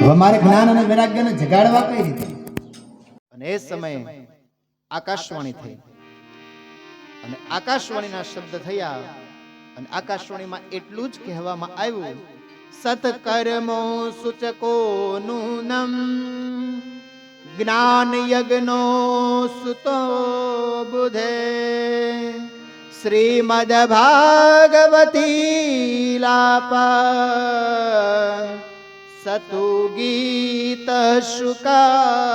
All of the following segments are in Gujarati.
હવે મારે જ્ઞાન અને વૈરાગ્યને જગાડવા કઈ રીતે? અને એ સમયે આકાશવાણી થઈ અને આકાશવાણીના શબ્દ થયા અને આકાશવાણીમાં એટલું જ કહેવામાં આવ્યું, સત્કર્મો સૂચકોનું નમ જ્ઞાન યજ્ઞો સુતો બુધે શ્રીમદ ભાગવતી લાપા સતુ ગીત શુકાદિભી.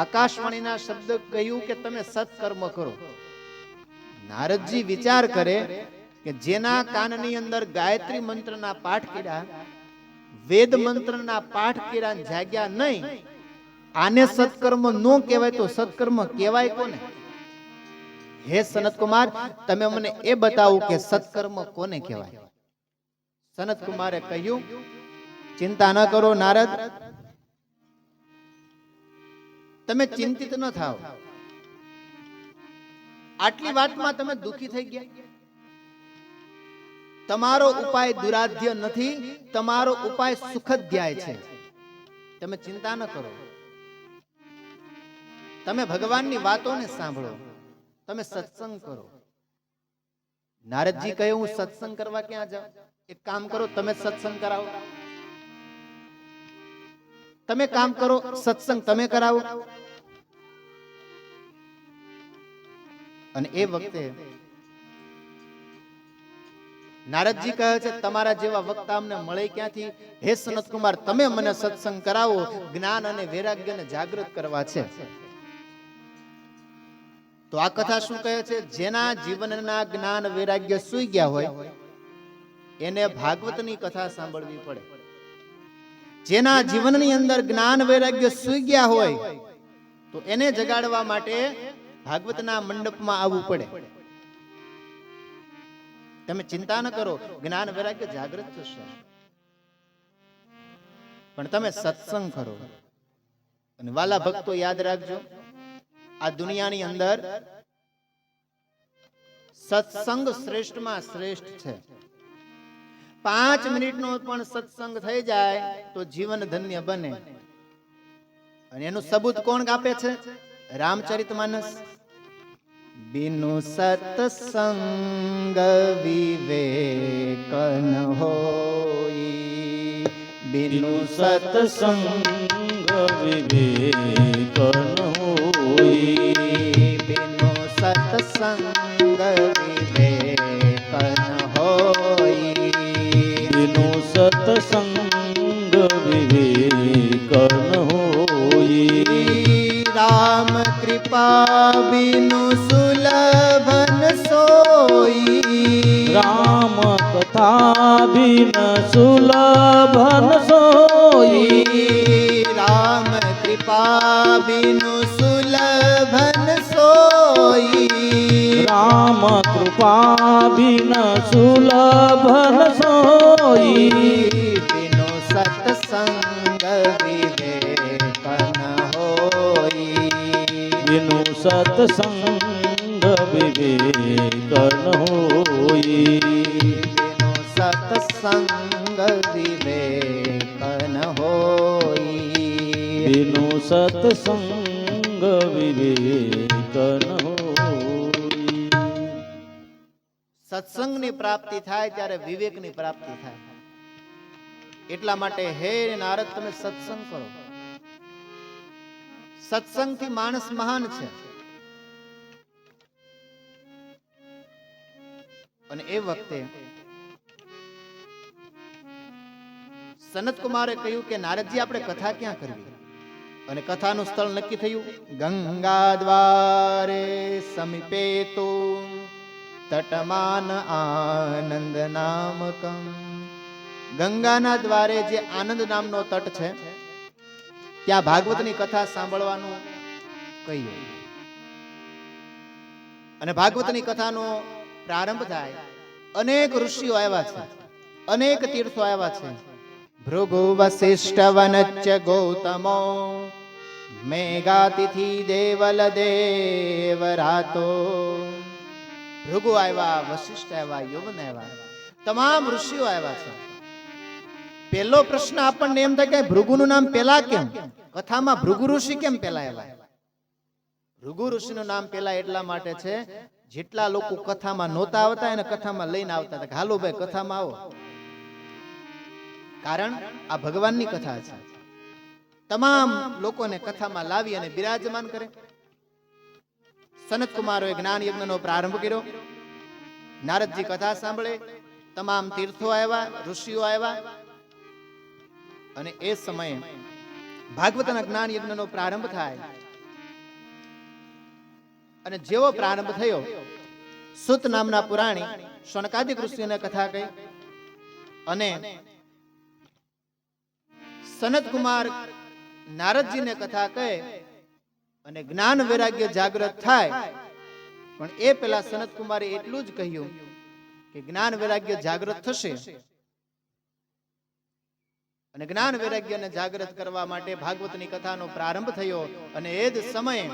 આકાશવાણીના શબ્દ કહ્યું કે તમે સત્કર્મ કરો. નારદજી વિચાર કરે કે જેના કાનની અંદર ગાયત્રી મંત્રના પાઠ કર્યા, વેદ મંત્રના પાઠ કર્યા જાગ્યા નહીં, આને સત્કર્મ નો કહેવાય તો સત્કર્મ કહેવાય કોને? હે સનત કુમાર, તમે મને એ બતાવો કે સત્કર્મ કોને કહેવાય? સનત કુમારે કહ્યું, ચિંતા ન કરો નારદ, તમે ચિંતિત ન થાઓ. આટલી વાતમાં તમે દુખી થઈ ગયા. તમારો ઉપાય દુરાધ્ય નથી, તમારો ઉપાય સુખધ્યાય છે. તમે ચિંતા ન કરો, તમે ભગવાનની વાતોને સાંભળો, તમે સત્સંગ કરો. નારદજી કહે, હું સત્સંગ કરવા ક્યાં જાઉં? એક કામ કરો, તમે સત્સંગ કરાવો. તમે કામ કરો, સત્સંગ તમે કરાવો. અને એ વખતે નારદજી કહે છે, તમારા જેવા વક્તા અમને મળે ક્યાંથી? હે સનત કુમાર, તમે મને સત્સંગ કરાવો, જ્ઞાન અને વૈરાગ્યને જાગૃત કરવા છે. તો આ કથા શું કહે છે? જેના જીવનના જ્ઞાન વૈરાગ્ય સૂઈ ગયા હોય એને ભાગવતની કથા સાંભળવી પડે. જેના જીવનની અંદર જ્ઞાન વૈરાગ્ય સૂઈ ગયા હોય તો એને જગાડવા માટે ભાગવતના મંડપમાં આવવું પડે. તમે ચિંતા ન કરો, જ્ઞાન વૈરાગ્ય જાગૃત થશે, પણ તમે સત્સંગ કરો. અને વાલા ભક્તો, યાદ રાખજો, આ દુનિયાની અંદર સત્સંગ શ્રેષ્ઠમાં શ્રેષ્ઠ છે. 5 મિનિટનો પણ સત્સંગ થઈ જાય તો જીવન ધન્ય બને. અને એનું સબૂત કોણ આપે છે? રામચરિતમાનસ. બિનુ સત્સંગ વિવેક ન હોઈ, બિનુ સત્સંગ વિવેક ન હોઈ, બિનુ સત્સંગ વિવેક ન હોઈ, બિનુ સત્સંગ વિવેક ન હોઈ. રામ કૃપા બિનુ સુલભન સોઈ, રામ કથા બિન સુલભન સોઈ, રામ કૃપા બિનુ સુલભન સોઈ, રામ કૃપા બિન સુલભન સોઈ, બિનુ સત્સંગ વિવેક ન હોઈ, બિનુ સત્સંગ વિવેક ન હોઈ, બિનુ સત્સંગ વિવેક ન હોઈ, બિનુ સત્સંગ વિવેક ન હોઈ. સત્સંગની પ્રાપ્તિ થાય ત્યારે વિવેકની પ્રાપ્તિ થાય. એટલા માટે હે નારદ, તમે સત્સંગ કરો. સત્સંગથી માણસ મહાન છે. અને એ વખતે સનત કુમારે કહ્યું કે નારદજી, આપણે કથા ક્યાં કરવી? અને કથાનું સ્થળ નક્કી થયું. ગંગા દ્વારે સમીપે તો તટમાન આનંદ નામકમ. ગંગાના દ્વારે જે આનંદ નામનો તટ છે, ત્યાં ભાગવતની કથા સાંભળવાનું કહ્યું. અને ભાગવતની કથાનો પ્રારંભ થાય. અનેક ઋષિઓ આવ્યા છે, અનેક તીર્થો આવ્યા છે. ભૃગુ વસિષ્ઠ વનચ્ચ ગૌતમો મેઘાતિથિ દેવલ દેવરાતો. ભૃગુ આવ્યા, વશિષ્ઠ આવ્યા, યવન આવ્યા, તમામ ઋષિઓ આવ્યા છે. પહેલો પ્રશ્ન આપણને એમ થાય કે ભૃગુનું નામ પેલા કેમ? કથામાં ભૃગુ ઋષિ કેમ પેલા આવ્યા? ભૃગુ ઋષિનું નામ પેલા એટલા માટે છે, જેટલા લોકો કથામાં નહોતા આવતા એને કથામાં લઈને આવતા હતા. હાલો ભાઈ કથામાં આવો. કારણ આ ભગવાનની કથા છે. તમામ લોકોને કથામાં લાવી અને બિરાજમાન કરે. સનત કુમારોએ જ્ઞાન યજ્ઞનો પ્રારંભ કર્યો. નારદજી કથા સાંભળે, તમામ તીર્થો આવ્યા, ઋષિઓ આવ્યા, અને એ સમયે ભાગવતના જ્ઞાન યજ્ઞનો પ્રારંભ થાય. અને જેવો પ્રારંભ થયો, સુત નામના પુરાણી શૌનકાદિક ઋષિઓને કથા કહી અને સનત કુમાર નારદજીને કથા કહે અને જ્ઞાન વૈરાગ્ય જાગૃત થાય. પણ એ પેલા સનત કુમારે એટલું જ કહ્યું કે જ્ઞાન વૈરાગ્ય જાગૃત થશે, અને જ્ઞાન વૈરાગ્યને જાગૃત કરવા માટે ભાગવતની કથાનો પ્રારંભ થયો. અને એ જ સમયે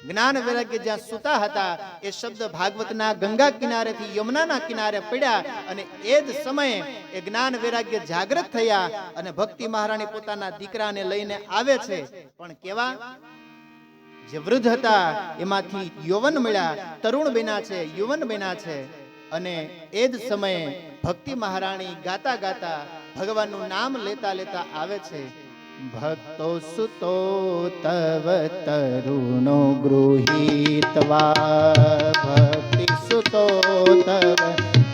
જ્ઞાન વૈરાગ્ય જ્યાં સુતા હતા એ શબ્દ ભાગવતના ગંગા કિનારેથી યમુનાના કિનારે પડ્યા. અને એ જ સમયે એ જ્ઞાન વૈરાગ્ય જાગૃત થયા અને ભક્તિ મહારાણી પોતાના દીકરાને લઈને આવે છે. પણ કેવા? જે વૃદ્ધ હતા એમાંથી યૌવન મળ્યા, તરુણ બન્યા છે, યુવન બન્યા છે. અને એ જ સમયે ભક્તિ મહારાણી ગાતા ગાતા ભગવાનનું નામ લેતા લેતા આવે છે. ભક્તો સુતો તવ તરુણો ગૃહીત્વા, ભક્તિ સુતો તવ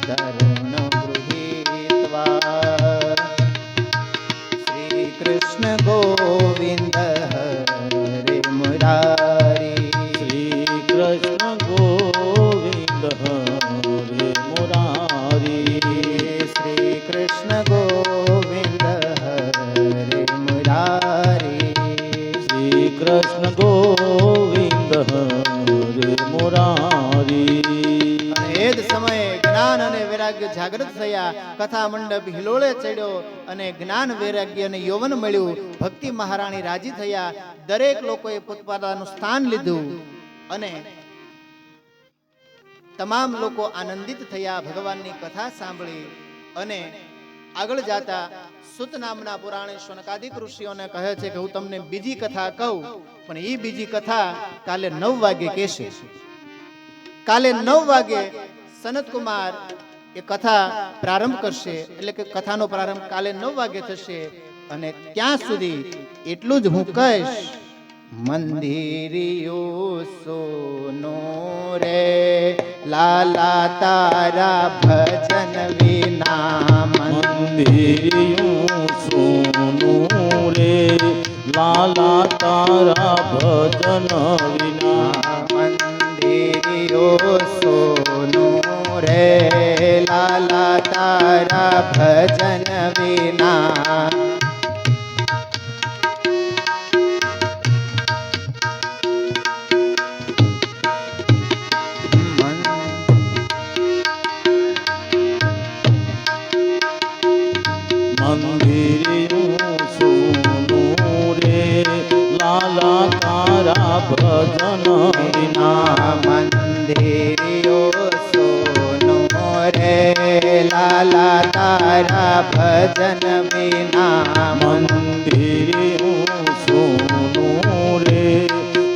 તરુણો ગૃહીત્વા, શ્રી કૃષ્ણ ગોવિંદ હરે મુરારી, શ્રી કૃષ્ણ ગોવિંદ હરે મુરારી, શ્રી કૃષ્ણ ગોવિંદ હરે મુરારી, શ્રી કૃષ્ણ ગોવિંદ હરે મુરારી. અને એ જ સમયે જ્ઞાન અને વૈરાગ્ય જાગૃત થયા. કથા મંડપ હિલોળે ચડ્યો અને જ્ઞાન વૈરાગ્ય અને યૌવન મળ્યું. ભક્તિ મહારાણી રાજી થયા. દરેક લોકોએ પોતપોતાનું સ્થાન લીધું અને તમામ લોકો આનંદિત થયા ભગવાનની કથા સાંભળી. અને આગળ જાતા સુત નામના પુરાણી શૌનકાદિક ઋષિઓને કહે છે કે હું તમને બીજી કથા કહું, પણ એ બીજી કથા કાલે 9 વાગે કહેશે. કાલે 9 વાગે સનત કુમાર એ કથા પ્રારંભ કરશે. એટલે કે કથાનો પ્રારંભ કાલે 9 વાગે થશે. અને ત્યાં સુધી એટલું જ હું કહીશ, મંદિરિયો સોનો રે લાલા તારા ભજન વિના, મંદિરિયું સોનું રે લાલા તારા ભજન વિના, મંદિરિયો સોનો રે લાલા તારા ભજન વિના, મંદિરિયું સોનું રે લાલા તારા ભજન વિના, મંદિરિયો સોનો રે લાલા તારા ભજન વિના, મંદિરિયું સોનું રે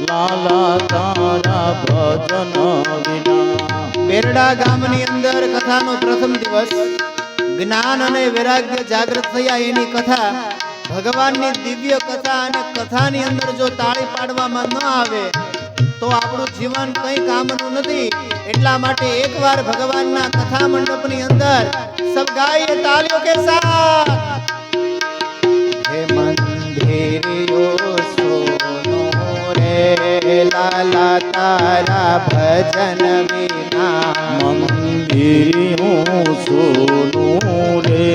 લાલા તારા ભજન વિના. બેરડા ગામની અંદર કથાનો પ્રથમ દિવસ જ્ઞાન અને વૈરાગ્ય જાગૃત થયા. એની કથા ભગવાનની દિવ્ય કથા, અને કથાની અંદર જો તાળી પાડવામાં ન આવે તો આપણું જીવન કઈ કામનું નથી. એટલા માટે એકવાર ભગવાનના કથા મંડપની અંદર સબ ગાઈએ તાલીઓ કે સાથ, હે મંદિરિયો સોનો રે લાલા તારા ભજન વિના, મંદિરિયું સોનું રે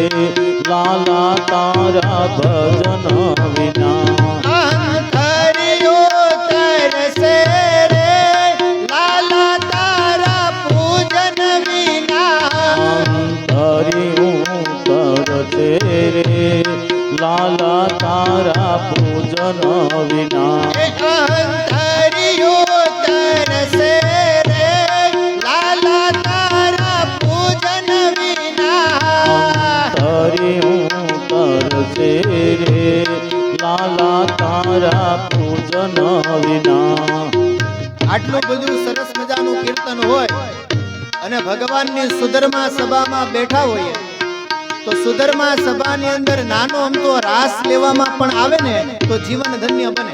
લાલા તારા ભજન વિના, અંતરિયો તરસે રે લાલા તારા પૂજન વિના, અંતરિયું તરસે રે લાલા તારા પૂજન વિના, અંતરિયો તરસે રે લાલા તારા પૂજન વિના, અંતરિયું લાલા તારા પૂજન વિના. આટલું બધું સરસ મજાનું કીર્તન હોય અને ભગવાનની સુધર્મા સભામાં બેઠા હોઈએ તો સુધર્મા સભાની અંદર નાનો અમથો રાસ લેવામાં પણ આવે ને તો જીવન ધન્ય બને.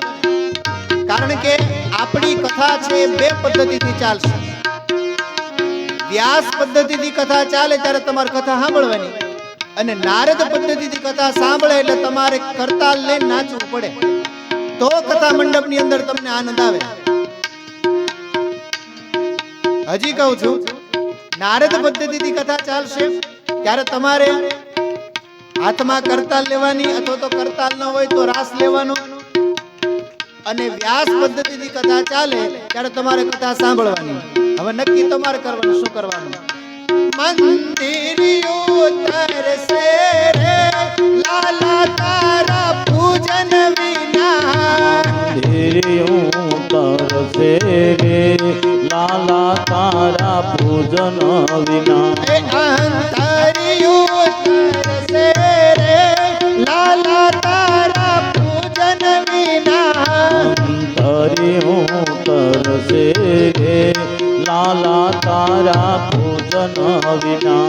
કારણ કે આપણી કથા છે એ બે પદ્ધતિથી ચાલશે. વ્યાસ પદ્ધતિથી કથા ચાલે ત્યારે તમારે કથા સાંભળવાની, અને નારદ પદ્ધતિથી કથા સાંભળે એટલે તમારે કરતાલ લઈને નાચવું પડે, તો કથા મંડપની અંદર તમને આનંદ આવે. હજી કહું છું, નારદ પદ્ધતિથી કથા ચાલશે ત્યારે તમારે હાથમાં કરતાલ લેવાની, અથવા તો કરતાલ ન હોય તો રાસ લેવાનો. અને વ્યાસ પદ્ધતિથી કથા ચાલે ત્યારે તમારે કથા સાંભળવાની. હવે નક્કી તમારે કરવાનું, શું કરવાનું. મંદિરિયો તરસે રે લાલા તારા પૂજન વિના. મંદિરિયો તરસે રે લાલા તારા પૂજન વિના. અંતરિયો તરસે રે લાલા તારા પૂજન વિના. અંતરિયો તરસે રે લાલા તારા પૂજન વિના.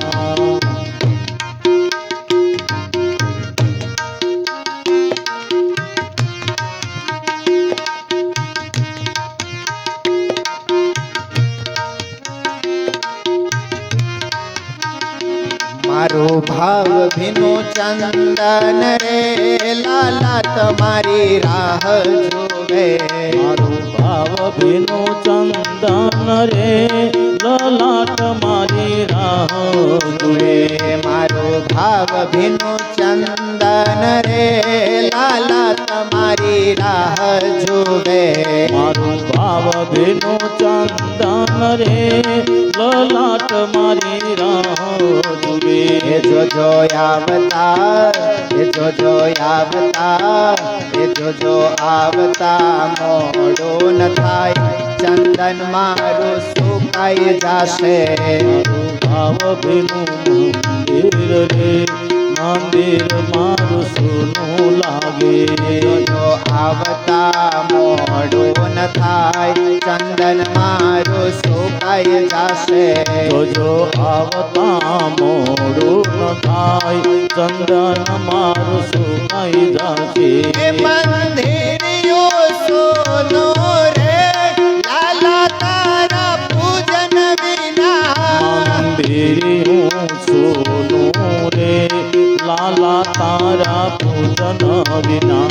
મારો ભાવ ભીનો ચંદન રે લાલા તમારી રાહ જોવે. મારો ભાવ ભીનો ચંદન રે લલાટ મારી રાહ જુએ. મારો ભાવ ભીનો ચંદન રે લાલા તમારી રાહ જોવે. મારો ભાવ ભીનો ચંદન રે લલાટ મારી રાહ જુએ. એ જોજો આવતા, એ જોજો આવતા, એ જોજો આવતા મોડો ન થાય, ચંદન મારું સુકાઈ જાશે. ભાવ ભીનું મંદિર રે મંદિર મારું સોનું લાગે. જોજો આવતા મોડો ન થાય, ચંદન મારું સુકાઈ જાશે. જોજો આવતા મોડું ન થાય, ચંદન મારું સુકાઈ જાશે. એ મંદિરિયો સોનો રે લાલા તારા પૂજન વિના. મંદિરિયું સોનું રે લાલા તારા પૂજન વિના.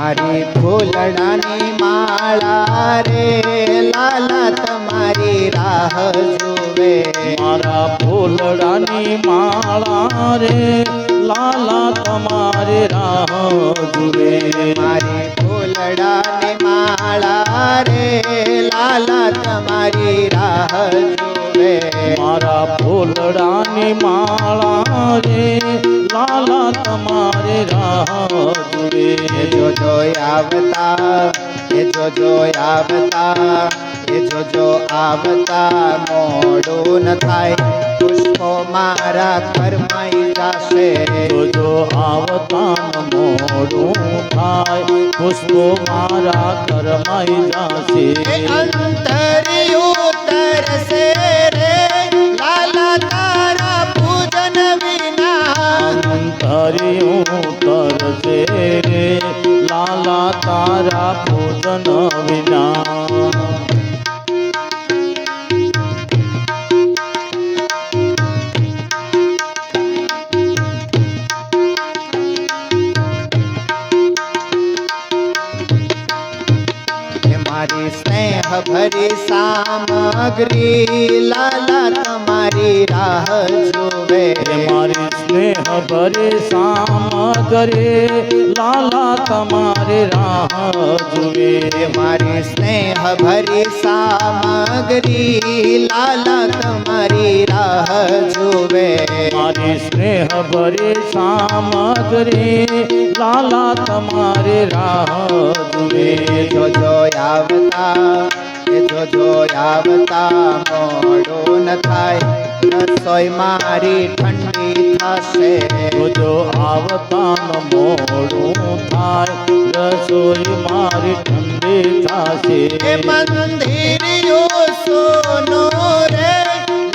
મારી ફૂલડાની માળા રે લાલા તમારી રાહ જોવે. મારા ફૂલડાની માળા રે લાલા તમારી રાહ જુએ. મારી ફૂલડાની માળા રે લાલા તમારી રાહ જોવે. મારા ફૂલડાની માળા રે લાલા તમારી રાહ જુએ. એ જોજો આવતા, એ જોજો આવતા, એ જોજો આવતા મોડું ન થાય, પુષ્પો મારા ઘરમાઈ જાશે. જોજો આવતા મોડું થાય, પુષ્પો મારા કરમાઈ જાશે. એ અંતરિયું તરસે રે લાલા તારા પૂજન વિના. અંતરિયું તરસે રે લાલા તારા પૂજન વિના. મારી સ્નેહ ભરી સામગ્રી લાલા તમારી રાહ જોવે મારી સ્નેહ ભરી સામગ્રી લાલા તમારી રાહ જુએ મારી સ્નેહ ભરી સામગ્રી લાલા તમારી રાહ જોવે મારી સ્નેહ ભરી સામગ્રી લાલા તમારી રાહ જુએ જોજો આવતા મોડો ન થાય રસોઈ મારી ઠંડી થશે જો આવતા મોડું થાય રસોઈ મારી ઠંડી થશે એ મંદિરિયો સોનો રે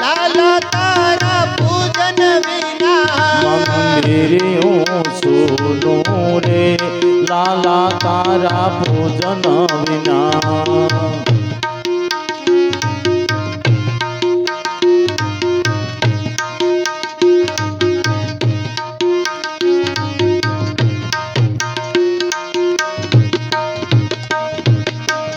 લાલા તારા પૂજન વિના મંદિરિયું સોનું રે લાલા તારા પૂજન વિના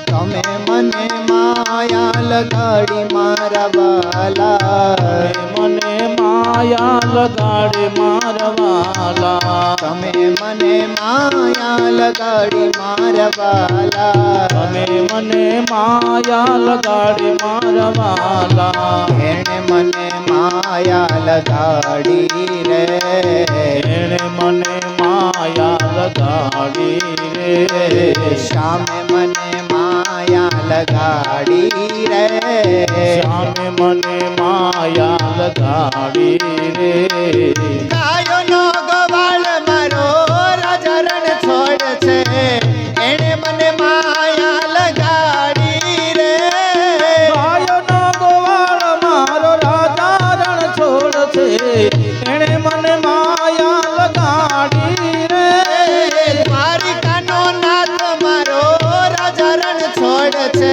તમે મને માયા લગાડી મારા વાલા મને માયા લગાડે મારવાલા તમે મને માયા લગાડી મારા વાલા તમે મને માયા લગાડે મારવાલા એણે મને માયા લગાડી રે એણે મને માયા લગાડી રે શ્યામે મને માયા લગાડી રે શ્યામે મને માયા લગાડી રે ગાયોનો ગવાળ મારો રાજરણ છોડ છે એણે મને માયા લગાડી રે ગાયોનો ગોવાળ મારો રાજા રણ છોડ છે એણે મને માયા લગાડી રે દ્વારિકાનો નાથ મારો રાજા રણ છોડ છે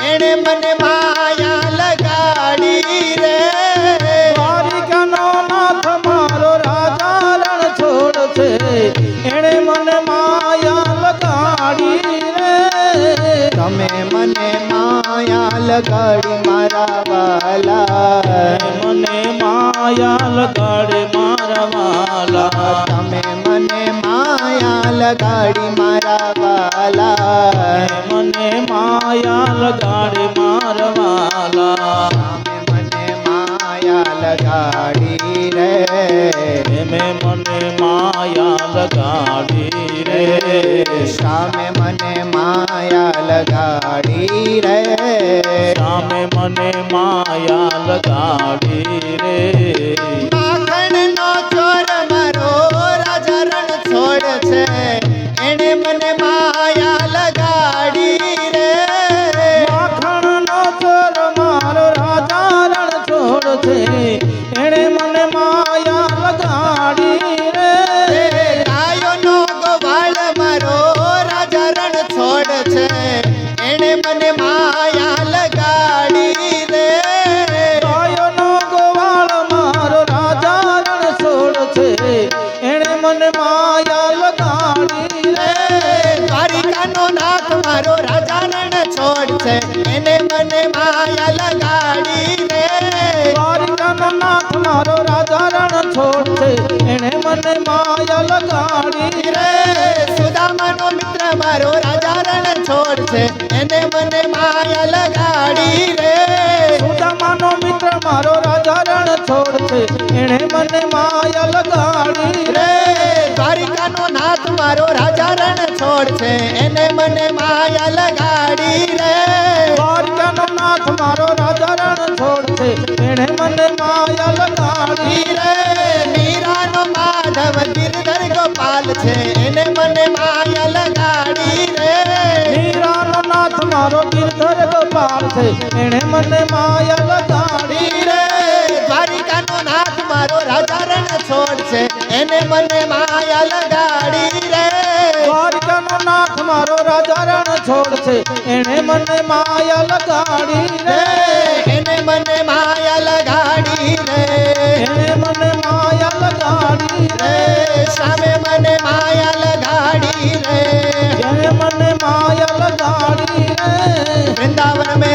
એણે મને માયા લગાડી રે દ્વારિકાનો નાથ મારો રાજા રણ છોડ છે એણે મને માયા લગાડી રે તમે મને માયા લગાડી મારા વાલા મને માયા લગાડે મારા વાલા તમે મને માયા લગાડી મારા વાલા મને માયા લગાડે મારા વાલા તમે મને માયા લગાડી રે મેં મને માયા લગાડી રે સામે મને માયા લગાડી રે સામે મને માયા લગાડી રે માખણનો ચોર મારો રાજા રણ છોડ છે એણે મને માયા લગાડી રે માખણનો ચોર મારો રાજા રણ છોડ છે એણે મને માયા લગાડી રે ગાયોનો ગોવાળ મારો રાજા રણ છોડ છે એણે મને માયા લગાડી રે ગાયોનો ગોવાળ મારો રાજા રણ છોડ છે એણે મને માયા લગાડી રે દ્વારિકાનો નાથ મારો રાજા રણ છોડ છે એને મને માયા લગાડી રે દ્વારિકાનો નાથ મારો રાજા રણ છોડ છે એણે મને માયા લગાડી રે સુદામાનો મિત્ર મારો રાજા રણ છોડ છે એને મને માયા લગાડી રે સુદામાનો મિત્ર મારો રાજા રણ છોડ છે એણે મને માયા લગાડી રે દ્વારિકાનો નાથ મારો રાજા રણ છોડ છે એને મને માયા લગાડી રે દ્વારિકાનો નાથ મારો રાજા રણ છોડ છે એણે મને માયા લગાડી રે મીરાનો માધવ ગિરધર ગોપાલ છે એને મને માયા લગાડી રે મીરાનો નાથ મારો ગિરધર ગોપાલ છે એણે મને માયા લગાડી રે દ્વારિકાનો નાથ મારો રાજા રણ છોડ છે એને મને માયા લગાડી રે દ્વારિકાનો નાથ મારો રાજા રણ છોડ છે એણે મને માયા લગાડી રે એને મને માયા લગાડી રે એણે મને માયા લગાડી રે સામે મને માયા લગાડી રે જેણે મને માયા લગાડી રે વૃંદાવન में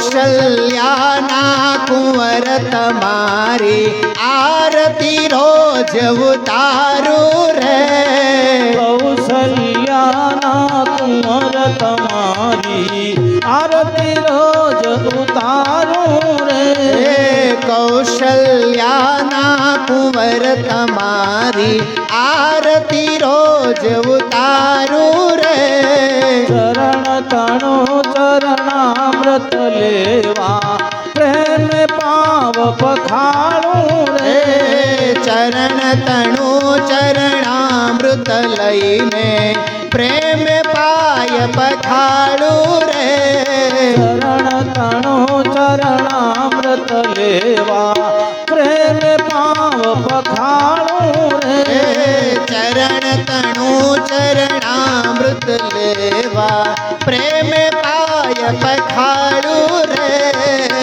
કૌશલ્યાના કુંવર તમારી આરતી રોજ ઉતારું રે કૌશલ્યાના કુંવર તમારી આરતી રોજ ઉતારું રે કૌશલ્યાના કુંવર તમારી આરતી રોજ ઉતારું રે ચરણ તણો ચરણામૃત લેવા પ્રેમ પાવ પખાળું રે ચરણ તણુ ચરણામૃત લઈને પ્રેમ પાય પખાળું રે ચરણ તણો ચરણામૃત લેવા પ્રેમ પાવ પખાળું રે ચરણ તણુ ચરણામૃત લેવા પ્રેમ પાય પખાળું રે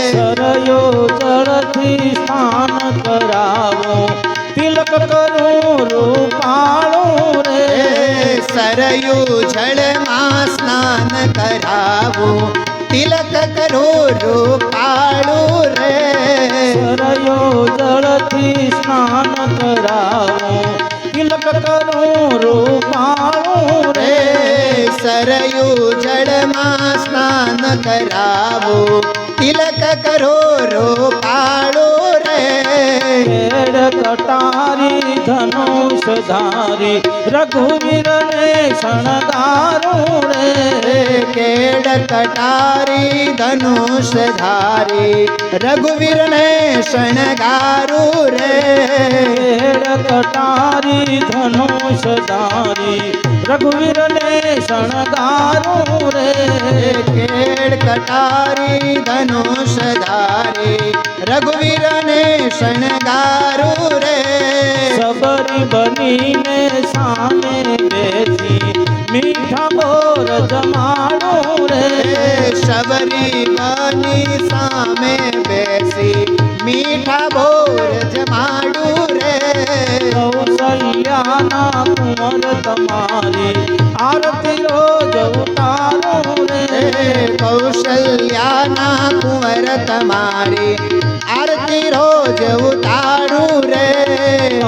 સરયો જળથી સ્નાન કરાવો તિલક કરું રૂપાળું રે સરયુ જળમાં સ્નાન કરાવું તિલક કરું રૂપાળું રે સરયો જળથી સ્નાન કરાવો તિલક કરું રૂપાળું રે સરયુ જળમાં સ્નાન કરાવું તિલક કરો રૂપાળું રે કેડ કટારી ધનુષ ધારી રઘુવીર ને શણગારું રે કેડ કટારી ધનુષ ધારી રઘુવીર ને શણગારું રે કેડ કટારી ધનુષ ધારી રઘુવીર ને શણગારું રે કેડ કટારી ધનુષ ધારી રઘુવીર ને શણગારું રે સબરી બનીને સામે બેસી મીઠા બોર જમાડું રે શબરી બની સામે બેસી મીઠા બોર જમાડું રે કૌશલ્યાના કુંવર તમારી આરતી રોજ ઉતારું રે કૌશલ્યાના કુંવર તમારી આરતી રોજ ઉતારું રે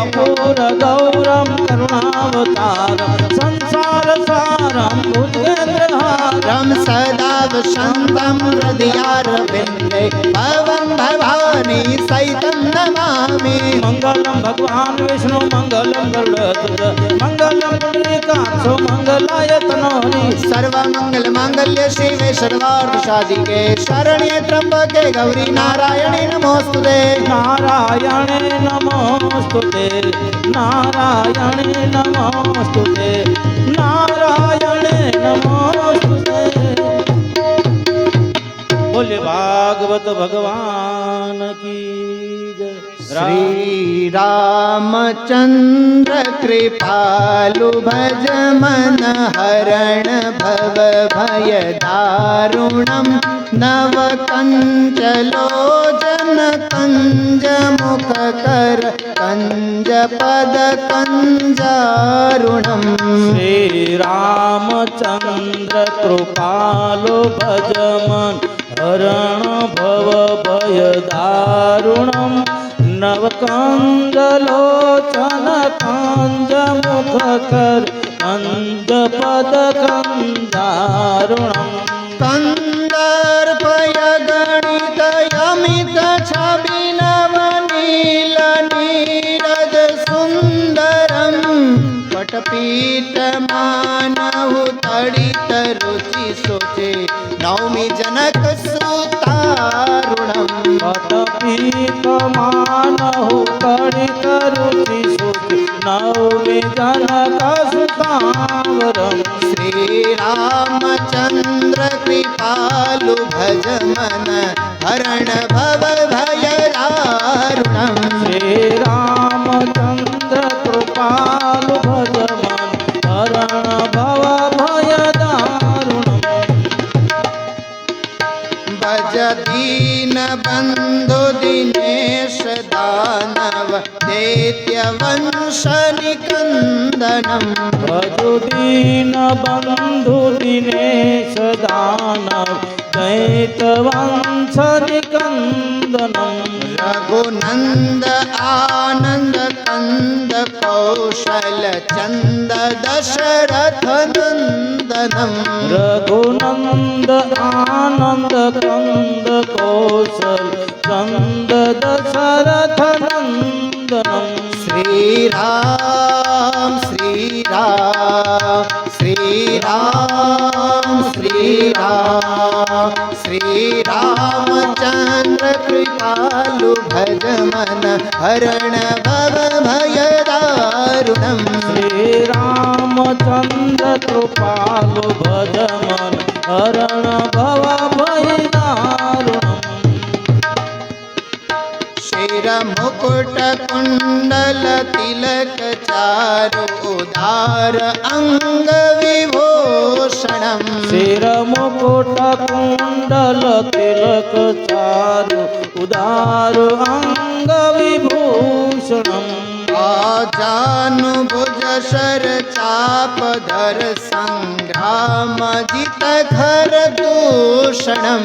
કપૂર ગૌરમ કરુણાવતારમ સંસાર સારમ ભુજેન્દ્રહારમ રમ સદા વસંતમ હૃદયારવિંદે ભવં ભવાની સહિતં નમામિ મંગલમ ભગવાન વિષ્ણુ મંગલમ ગરુડધ્વજ મંગલમ પુંડરીકાક્ષો મંગલાય તનોહરી સર્વમંગલ માંગલ્ય શિવે સર્વાર્થ સાધિકે શરણ્યે ત્રંબકે ગૌરી નારાયણે નમોસ્તુતે નારાયણે નમોસ્તુતે નારાયણે નમોસ્તુતે નારાયણે નમોસ્તુતે બોલે ભાગવત ભગવાન કી જય શ્રી રામચંદ્ર કૃપાલુ ભજ મન હરણ ભવ ભય દારુણમ નવ કંચલોચન કંજ મુખ કર કંજ પદ કંજારુણમ શ્રી રામચંદ્ર કૃપાલો ભજમન હરણ ભવ ભય દારુણમ નવકંદલોચન કંજ મુખ કર કંજ પદ કંજારુણમ કંદર્પય ગણિત અમિત છબિનવ નીલ નીરદ સુંદરમ પટપીઠ માનવ તડિત રુચિ સોચે નવમી જનક સુતારુણમ પટપીઠમાનહુ તડિતરુચિ સુચિ નવમી જનક સુતાવરમ શ્રી રામચંદ્ર કૃપાલુ ભજ મન હરણ ભવ ભય દારુણમ શ્રી રામચંદ્ર કૃપાલુ ભજમન હરણ ભવ ભય દારુણમ ભજ દીન બંધુ દિનેશ દાનવ દૈત્ય વંશ નિકંદનમ ભજુ દીન બંધુ દિનેશ દાનવ चैतवंशनिकन्दनं रघुनंद आनंद कंद कौशल चंद दशरथ नंदनम रघुनंद आनंद कंद कौशल चंद दशरथ नंदनम श्री राम श्री राम श्री राम श्री राम श्री रामचंद्र कृपालु भज मन हरण भव भय दारुणम श्री रामचंद्र कृपालु भज मन हरण भव भय दारुणम् शिर मुकुट कुंडल तिलक चारु उदार अंग विभूषणम शिर मुकुट कुंडल तिलक चारु उदार अंग विभूषणम् आजानुभुज शर चाप धर संग्राम जित खर दूषणम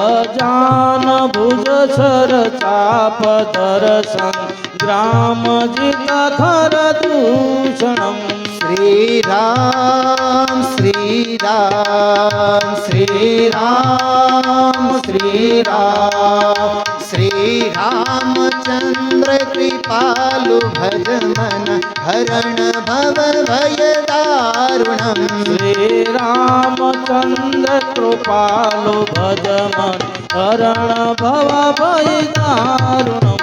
अजान भुज सर चाप धर संग्राम जित खर दूषणम् श्री राम श्री राम श्री राम श्री राम श्री रामचंद्र कृपालु भज मन हरण भव भय दारुणम श्री रामचंद्र कृपालु भज मन हरण भव भय दारुणम्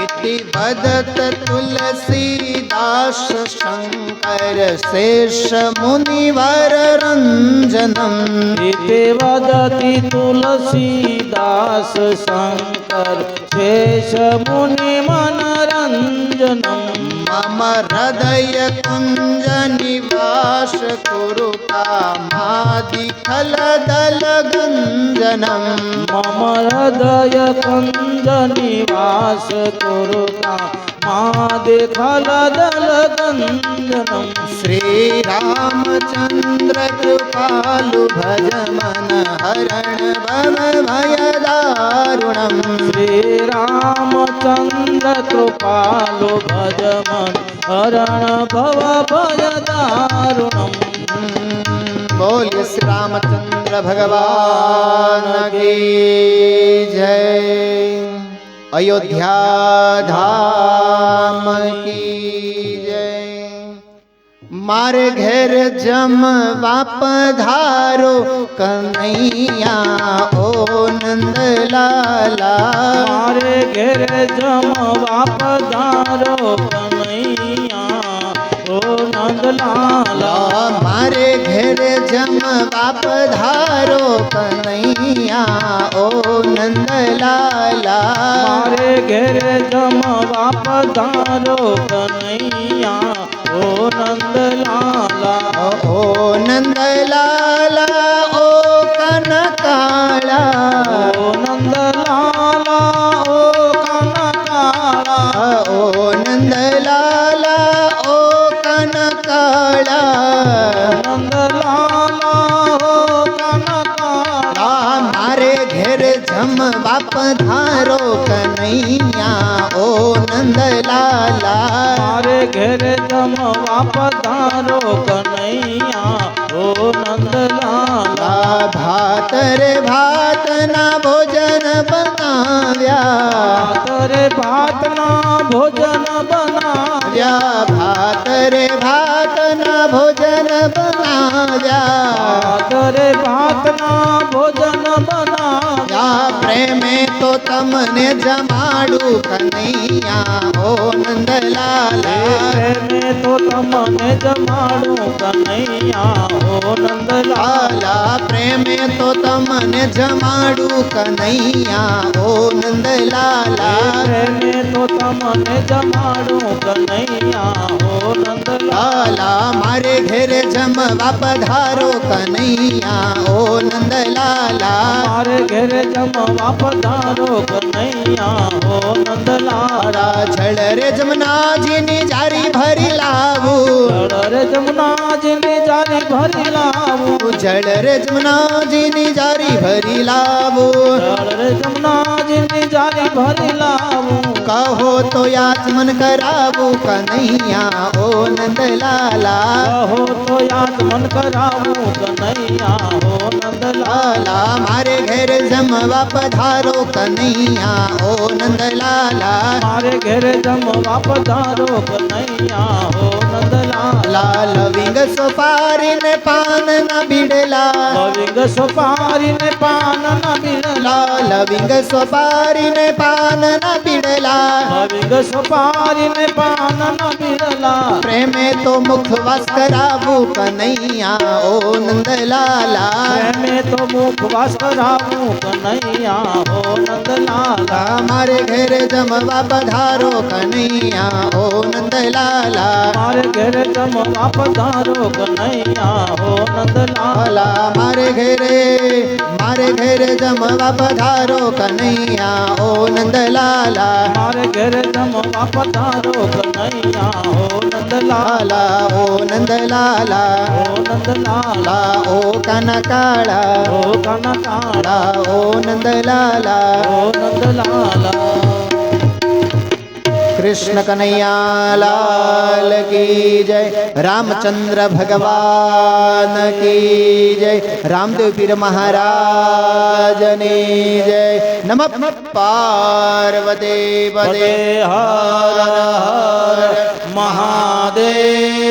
इति वदत तुलसीदास शंकर शेष मुनिवर रंजनम इति वदति तुलसीदास शंकर शेष मुनि मनरंजनम् मम हृदय कुंज निवास कुरु कामादि खल दल गंजनम मम हृदय कंज निवास कुरु कामादि खल दल गंजनम् श्री रामचंद्र कृपालु भज मन हरण भव भय दारुणम श्री रामचंद्र कृपालु भज मन हरण भव भय दारुणम् बोल श्री रामचंद्र भगवान की जय अयोध्या धाम की जय मारे घेर जम वाप धारो कन्हैया ओ नंद लाला मारे घेर जम वाप धारो कन्हैया ओ नंद लाला मारे घेर जम बाप धारो कन्हैया ओ नंद लाला मारे घेर जम वाप धारो कन्हैया ओ नंद लाला ओ नंद लाला ओ कनकाला ओ नंद लाला ओ कनकाला ओ नंद लाला ओ कनकाला नंद लाला ओ कनकाला मारे घेर जम बाप धारो कन्हैया ओ नंद लाला मारे घेर जम वाप धारो कन्हैया ओ नंद लाला भात रे भात ना भोजन बनाव्या रे भात ना भोजन बनाव्या भात रे भात ना भोजन बनाव्या रे भात ना भोजन बनाव्या प्रेमे तो तमने जमाडू कन्हैया ओ नंद लाला प्रेमे तो तमने जमाडू कन्हैया ओ नंद लाला प्रेमे तो तमने जमाडू कन्हैया ओ नंद लाला प्रेमे तो तमने जमाडू कन्हैया ओ नंद लाला मारे घेरे जम बाप धारो कन्हैया ओ नंद लाला मारे घेरे जम वाप धारो कन्हैया ओ नंद लाला छड़ रे जमुना जी जारी भरी लावू रे जमुना जी जारी भरी लावू લાવું જળ રે જમનાજીની જારી ભરી લાવો જળ રે જમનાજીની જારી ભરી લાવું કહો તો યાચમન કરાવું કનૈયા ઓ નંદલાલા કહો તો યાદ મન કરાવું કનૈયા હો નંદલાલા લાલા મારે ઘેર જમવા પધારો કનૈયા ઓ નંદલાલા મારે ઘેરે જમવા પધારો કનૈયા હો નંદલાલા લાલ વિંગ સોપારી ને પાન ના બીડલા લવિંગ સોપારીને પાન ના બીડલા લાલ વિંગ સોપારી ને પાન ના બીડલા લવિંગ સોપારીને પાન ના બીડલા પ્રેમે તો મુખવાસ કરાવું કનૈયા ઓ નંદલાલા પ્રેમે તો મુખવાસ કરાવું કનૈયા હો નંદલાલા મારે ઘેરે જમવા પધારો કનૈયા ઓ નંદલાલા મારે ઘેરે જમવા પધારો કનૈયા હો નંદલાલા લાલા મારે ઘેરે જમવા પધારો કનૈયા ઓ નંદલાલા મારે ઘેરે જમવા પધારો કનૈયા હો નંદલાલા લાલા ઓ નંદલાલા હો નંદલાલા લા ઓ કનકાળા હો કનકાળા લા ઓ નંદલાલા હો નંદલાલા કૃષ્ણ કનૈયા લાલ કી જય રામચંદ્ર ભગવાન કી જય રામદેવ પીર મહારાજની જય નમઃ પાર્વતી પદે હર હર મહાદેવ